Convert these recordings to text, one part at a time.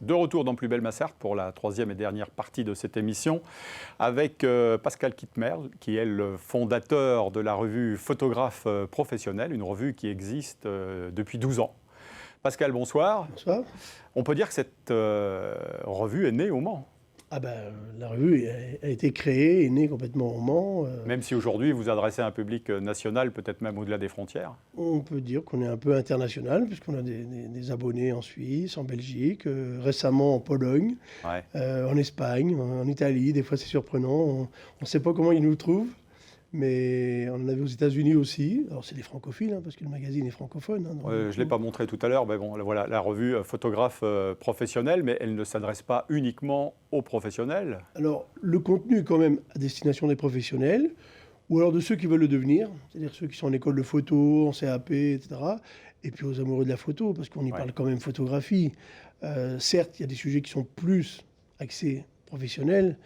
De retour dans Plus belle ma Sarthe pour la troisième et dernière partie de cette émission avec Pascal Kittmerl, qui est le fondateur de la revue Photographe professionnel, une revue qui existe depuis 12 ans. Pascal, bonsoir. Bonsoir. On peut dire que cette revue est née au Mans. Ah ben, la revue a été créée, est née complètement au Mans. Même si aujourd'hui vous adressez à un public national, peut-être même au-delà des frontières. On peut dire qu'on est un peu international, puisqu'on a des abonnés en Suisse, en Belgique, récemment en Pologne, en Espagne, en Italie. Des fois c'est surprenant, on ne sait pas comment ils nous trouvent. Mais on en avait aux États-Unis aussi. Alors c'est des francophiles, parce que le magazine est francophone. Je ne l'ai pas montré tout à l'heure, mais bon, voilà, la revue Photographe professionnel, mais elle ne s'adresse pas uniquement aux professionnels. Alors le contenu est quand même à destination des professionnels, ou alors de ceux qui veulent le devenir, c'est-à-dire ceux qui sont en école de photo, en CAP, etc. Et puis aux amoureux de la photo, parce qu'on y parle quand même photographie. Certes, il y a des sujets qui sont plus axés professionnels.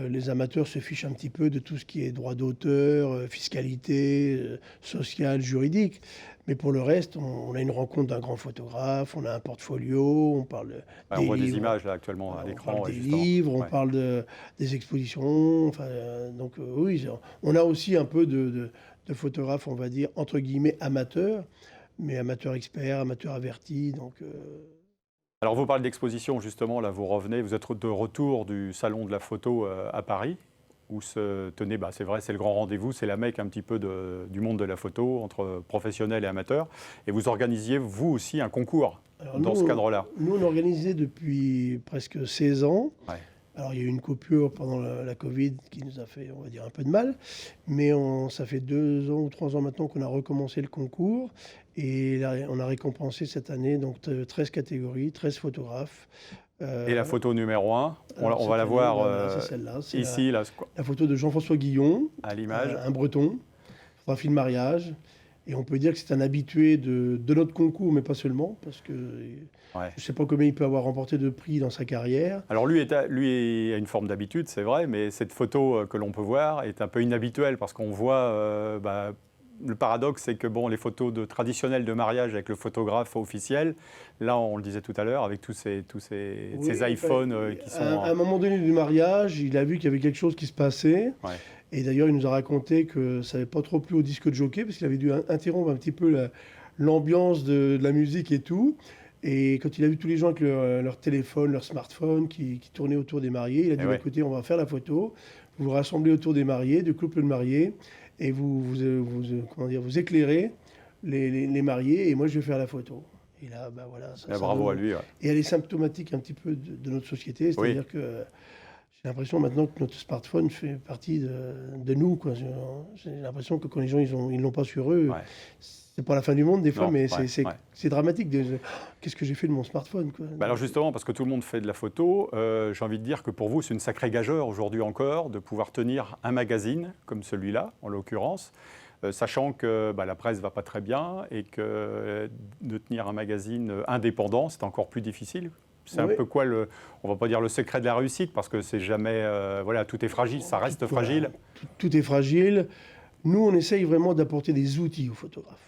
Les amateurs se fichent un petit peu de tout ce qui est droit d'auteur, fiscalité, sociale, juridique. Mais pour le reste, on a une rencontre d'un grand photographe, on a un portfolio, on parle des livres. On voit des images là actuellement à l'écran. On parle des livres, on parle des expositions. Donc oui, on a aussi un peu de photographes, on va dire, entre guillemets, amateurs, mais amateurs experts, amateurs avertis. Alors vous parlez d'exposition, justement, là vous revenez, vous êtes de retour du Salon de la photo à Paris, où se tenait, c'est vrai, c'est le grand rendez-vous, c'est la mecque un petit peu du monde de la photo, entre professionnels et amateurs. Et vous organisiez, vous aussi, un concours dans ce cadre-là. Nous, on organisait depuis presque 16 ans. Ouais. Alors, il y a eu une coupure pendant la Covid qui nous a fait, on va dire, un peu de mal. Mais ça fait 2 ans ou 3 ans maintenant qu'on a recommencé le concours. Et là, on a récompensé cette année donc 13 catégories, 13 photographes. Et la photo numéro 1, on va la voir c'est celle-là. C'est ici. la photo de Jean-François Guillon, à l'image. Un breton, photographie de mariage. Et on peut dire que c'est un habitué de notre concours, mais pas seulement, parce que je ne sais pas combien il peut avoir remporté de prix dans sa carrière. Alors lui a une forme d'habitude, c'est vrai, mais cette photo que l'on peut voir est un peu inhabituelle, parce qu'on voit... le paradoxe, c'est que les photos traditionnelles de mariage avec le photographe officiel, là, on le disait tout à l'heure, avec tous ces iPhones qui sont... À un moment donné du mariage, il a vu qu'il y avait quelque chose qui se passait. Ouais. Et d'ailleurs, il nous a raconté que ça n'avait pas trop plu au disque de jockey, parce qu'il avait dû interrompre un petit peu l'ambiance de la musique et tout. Et quand il a vu tous les gens avec leur téléphone, leur smartphone qui tournaient autour des mariés, il a dit écoutez, on va faire la photo, vous vous rassemblez autour des mariés, du couple de mariés, et vous éclairez les mariés, et moi je vais faire la photo. Et là, voilà. Bravo à lui. Ouais. Et elle est symptomatique un petit peu de notre société, c'est-à-dire que j'ai l'impression maintenant que notre smartphone fait partie de nous, quoi. J'ai l'impression que quand les gens ils l'ont pas sur eux, c'est pas la fin du monde des fois, mais c'est dramatique. Qu'est-ce que j'ai fait de mon smartphone, quoi. Alors justement, parce que tout le monde fait de la photo, j'ai envie de dire que pour vous, c'est une sacrée gageure aujourd'hui encore de pouvoir tenir un magazine comme celui-là, en l'occurrence, sachant que la presse ne va pas très bien et que de tenir un magazine indépendant, c'est encore plus difficile. C'est un peu quoi on ne va pas dire le secret de la réussite, parce que c'est jamais... tout est fragile, ça reste fragile. Tout est fragile. Nous, on essaye vraiment d'apporter des outils aux photographes.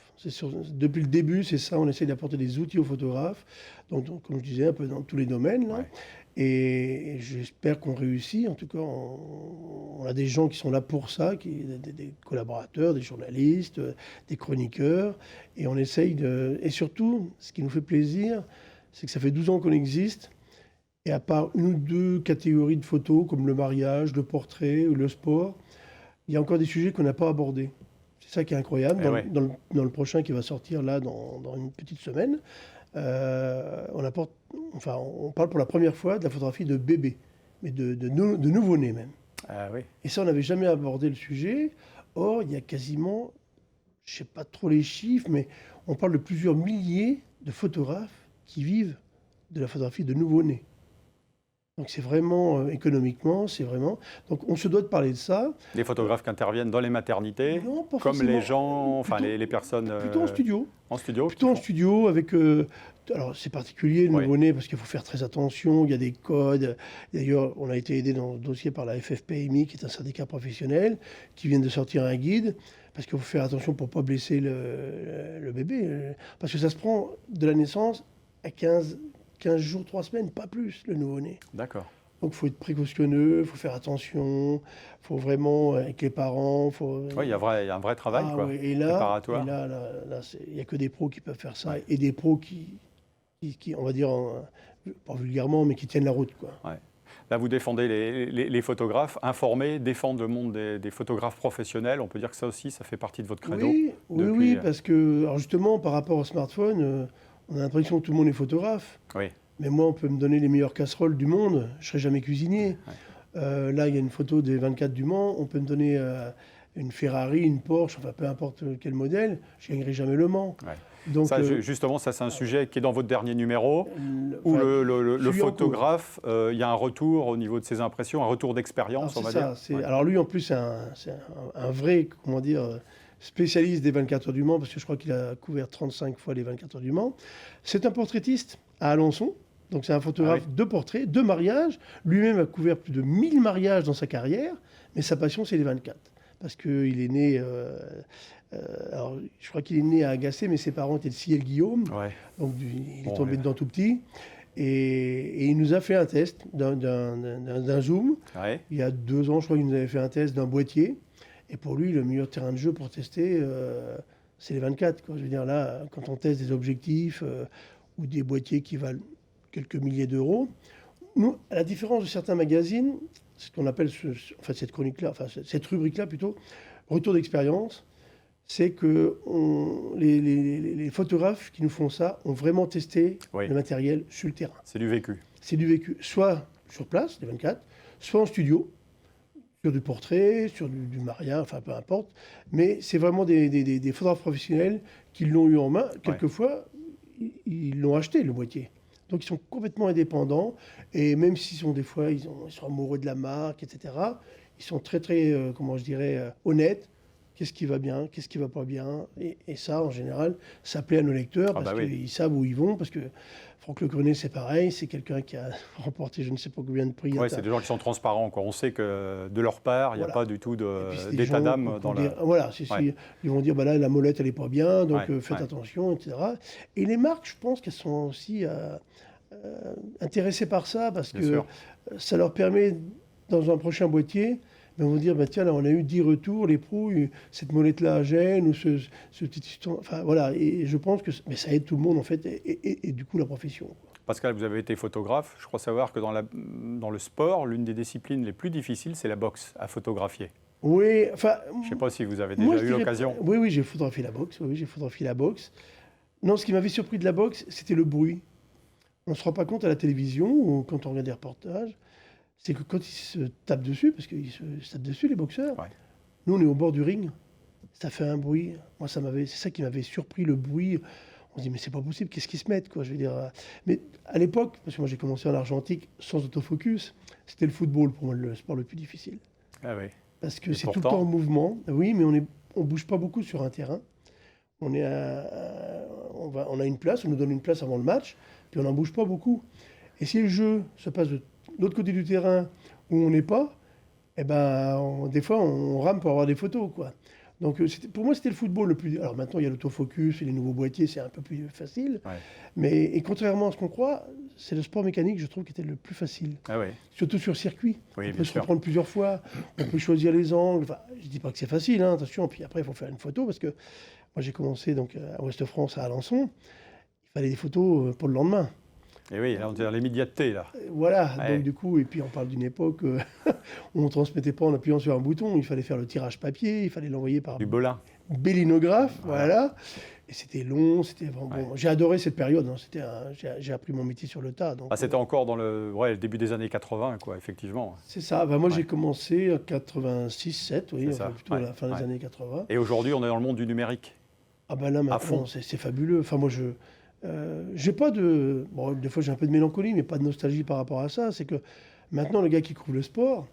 Depuis le début, c'est ça, on essaye d'apporter des outils aux photographes, donc, comme je disais, un peu dans tous les domaines. Là. Et j'espère qu'on réussit. En tout cas, on a des gens qui sont là pour ça, des collaborateurs, des journalistes, des chroniqueurs. Et on essaye Et surtout, ce qui nous fait plaisir, c'est que ça fait 12 ans qu'on existe, et à part une ou deux catégories de photos, comme le mariage, le portrait ou le sport, il y a encore des sujets qu'on n'a pas abordés. C'est ça qui est incroyable. Dans le prochain qui va sortir là dans une petite semaine, on parle pour la première fois de la photographie de bébés, mais de nouveau-nés même. Et ça, on n'avait jamais abordé le sujet. Or, il y a quasiment, je ne sais pas trop les chiffres, mais on parle de plusieurs milliers de photographes qui vivent de la photographie de nouveau-nés. Donc c'est vraiment, économiquement, c'est vraiment... Donc on se doit de parler de ça. Des photographes qui interviennent dans les maternités, non, pas comme forcément. Les gens, les personnes... Plutôt en studio. En studio. Plutôt en studio, avec... alors c'est particulier, le nouveau-né, parce qu'il faut faire très attention, il y a des codes. D'ailleurs, on a été aidé dans le dossier par la FFPMI, qui est un syndicat professionnel, qui vient de sortir un guide, parce qu'il faut faire attention pour ne pas blesser le bébé. Parce que ça se prend de la naissance à 15 15 jours, 3 semaines, pas plus, le nouveau-né. D'accord. Donc, il faut être précautionneux, il faut faire attention, il faut vraiment, avec les parents, Oui, il y a un vrai travail, Ah quoi, ouais, préparatoire. il n'y a que des pros qui peuvent faire ça, et des pros qui on va dire, pas vulgairement, mais qui tiennent la route, quoi. Ouais. Là, vous défendez les photographes, informer, défendre le monde des photographes professionnels. On peut dire que ça aussi, ça fait partie de votre credo. Oui, parce que, alors justement, par rapport au smartphone, on a l'impression que tout le monde est photographe. Oui. Mais moi, on peut me donner les meilleures casseroles du monde, je ne serai jamais cuisinier. Là, il y a une photo des 24 du Mans, on peut me donner une Ferrari, une Porsche, enfin peu importe quel modèle, je ne gagnerai jamais Le Mans. Ouais. Donc, ça, justement, ça c'est un sujet qui est dans votre dernier numéro, où enfin, le photographe, il y a un retour au niveau de ses impressions, un retour d'expérience, on va dire. Ouais. Alors lui, en plus, c'est un vrai, comment dire, spécialiste des 24 heures du Mans, parce que je crois qu'il a couvert 35 fois les 24 heures du Mans. C'est un portraitiste à Alençon. Donc c'est un photographe de portrait, de mariage. Lui-même a couvert plus de 1000 mariages dans sa carrière, mais sa passion, c'est les 24. Parce qu'il est né, alors je crois qu'il est né à Agacé, mais ses parents étaient de Ciel-Guillaume. Ouais. Donc il est tombé dedans tout petit. Et il nous a fait un test d'un zoom. Ouais. Il y a 2 ans, je crois qu'il nous avait fait un test d'un boîtier. Et pour lui, le meilleur terrain de jeu pour tester, c'est les 24, quoi. Je veux dire, là, quand on teste des objectifs ou des boîtiers qui valent quelques milliers d'euros, nous, à la différence de certains magazines, ce qu'on appelle cette chronique-là, enfin cette rubrique-là plutôt, retour d'expérience, c'est que les photographes qui nous font ça ont vraiment testé le matériel sur le terrain. C'est du vécu. C'est du vécu, soit sur place, les 24, soit en studio, sur du portrait, sur du mariage, enfin peu importe. Mais c'est vraiment des photographes professionnels qui l'ont eu en main. Quelquefois, ils l'ont acheté, le boîtier. Donc ils sont complètement indépendants. Et même s'ils sont des fois, ils sont amoureux de la marque, etc., ils sont très, très, comment je dirais, honnêtes. Qu'est-ce qui va bien, qu'est-ce qui ne va pas bien. Et ça, en général, ça plaît à nos lecteurs parce qu'ils savent où ils vont. Parce que Franck Le Grenet, c'est pareil. C'est quelqu'un qui a remporté je ne sais pas combien de prix. Oui, c'est des gens qui sont transparents, quoi. On sait que de leur part, il n'y a pas du tout d'état d'âme dans la... Voilà, ils vont dire, bah là, la molette, elle n'est pas bien, donc faites attention, etc. Et les marques, je pense qu'elles sont aussi intéressées par ça parce que ça leur permet, dans un prochain boîtier, on va dire, bah, tiens, là, on a eu 10 retours, les pros, cette molette-là à Gênes, ou ce petit... Enfin, voilà, et je pense que ça aide tout le monde, en fait, et du coup, la profession, quoi. Pascal, vous avez été photographe. Je crois savoir que dans le sport, l'une des disciplines les plus difficiles, c'est la boxe, à photographier. Oui, enfin... Je ne sais pas si vous avez déjà eu l'occasion. Oui, j'ai photographié la boxe. Oui, j'ai photographié la boxe. Non, ce qui m'avait surpris de la boxe, c'était le bruit. On ne se rend pas compte à la télévision, ou quand on regarde des reportages, c'est que quand ils se tapent dessus, parce qu'ils se tapent dessus, les boxeurs, nous, on est au bord du ring, ça fait un bruit. Moi, c'est ça qui m'avait surpris, le bruit. On se dit, mais c'est pas possible, qu'est-ce qu'ils se mettent, quoi, je veux dire. Mais à l'époque, parce que moi, j'ai commencé en argentique sans autofocus, c'était le football, pour moi, le sport le plus difficile. Ah oui. Parce que c'est tout le temps en mouvement. Oui, mais on bouge pas beaucoup sur un terrain. On a une place, on nous donne une place avant le match, puis on n'en bouge pas beaucoup. Et si le jeu se passe de l'autre côté du terrain où on n'est pas, eh ben, des fois, on rame pour avoir des photos, quoi. Donc, pour moi, c'était le football le plus... Alors maintenant, il y a l'autofocus et les nouveaux boîtiers, c'est un peu plus facile. Mais contrairement à ce qu'on croit, c'est le sport mécanique, je trouve, qui était le plus facile. Ah oui. Surtout sur circuit. Oui, on peut se reprendre plusieurs fois, on peut choisir les angles. Enfin, je ne dis pas que c'est facile, hein, attention. Puis après, il faut faire une photo parce que moi, j'ai commencé donc, à Ouest-France, à Alençon. Il fallait des photos pour le lendemain. Et oui, là, on est dans l'immédiateté, là. Voilà, donc du coup, et puis on parle d'une époque où on ne transmettait pas en appuyant sur un bouton, il fallait faire le tirage papier, il fallait l'envoyer par du Belin. Bélinographe, voilà. Et c'était long, c'était bon. J'ai adoré cette période, hein. J'ai appris mon métier sur le tas. Donc, c'était encore dans le début des années 80, quoi, effectivement. C'est ça, moi j'ai commencé en 86-7, oui, plutôt à la fin des années 80. Et aujourd'hui, on est dans le monde du numérique. Ah ben là, maintenant, c'est fabuleux. Enfin, moi, j'ai pas de... Bon, des fois, j'ai un peu de mélancolie, mais pas de nostalgie par rapport à ça. C'est que maintenant, le gars qui couvre le sport,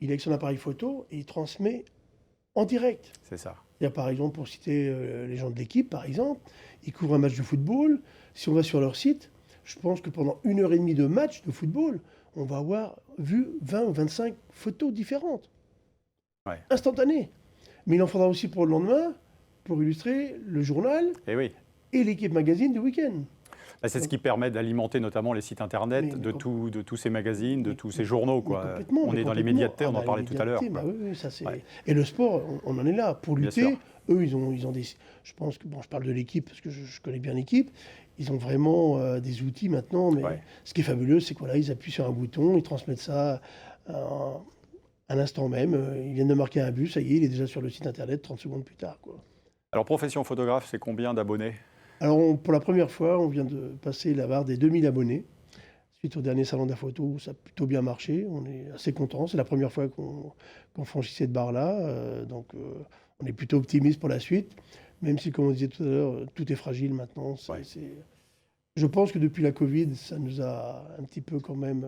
il est avec son appareil photo et il transmet en direct. C'est ça. Il y a, par exemple, pour citer les gens de l'équipe, par exemple, ils couvrent un match de football. Si on va sur leur site, je pense que pendant 1h30 de match de football, on va avoir vu 20 ou 25 photos différentes. Instantanées. Mais il en faudra aussi pour le lendemain, pour illustrer le journal. Et oui. Et l'équipe magazine du week-end. C'est ce qui permet d'alimenter notamment les sites internet de tous ces magazines, de tous ces journaux. On est dans l'immédiateté, on en parlait tout à l'heure. Bah oui, ça c'est... Ouais. Et le sport, on en est là. Pour lutter, eux, ils ont des... Je pense que, bon, je parle de l'équipe parce que je connais bien l'équipe. Ils ont vraiment des outils maintenant. Mais ce qui est fabuleux, c'est qu'ils appuient sur un bouton, ils transmettent ça à l'instant même. Ils viennent de marquer un but, ça y est, il est déjà sur le site internet 30 secondes plus tard. Alors, Profession Photographe, c'est combien d'abonnés ? Alors, pour la première fois, on vient de passer la barre des 2000 abonnés. Suite au dernier salon de la photo, où ça a plutôt bien marché. On est assez contents. C'est la première fois qu'on franchit cette barre-là. Donc, on est plutôt optimiste pour la suite. Même si, comme on disait tout à l'heure, tout est fragile maintenant. Je pense que depuis la Covid, ça nous a un petit peu quand même...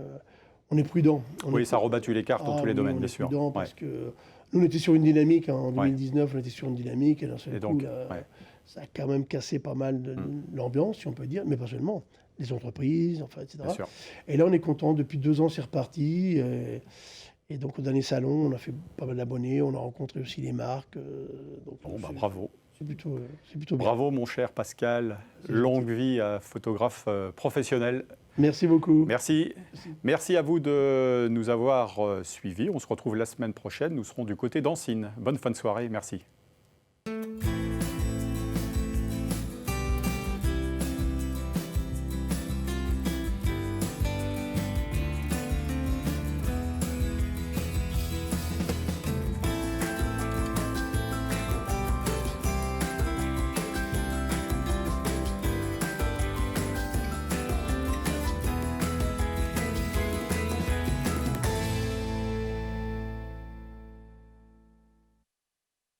on est prudent. Ça a rebattu les cartes dans tous les domaines, bien sûr. Prudent parce que nous, on était sur une dynamique. En 2019, on était sur une dynamique. Et d'un seul coup, ça a quand même cassé pas mal de l'ambiance, si on peut dire, mais pas seulement. Les entreprises, enfin, etc. Et là, on est content. Depuis 2 ans, c'est reparti. Et donc, au dernier salon, on a fait pas mal d'abonnés. On a rencontré aussi les marques. Bravo. C'est plutôt bien. Bravo, mon cher Pascal. Longue vie à photographe professionnel. Merci beaucoup. Merci à vous de nous avoir suivis. On se retrouve la semaine prochaine. Nous serons du côté d'Ancine. Bonne fin de soirée. Merci.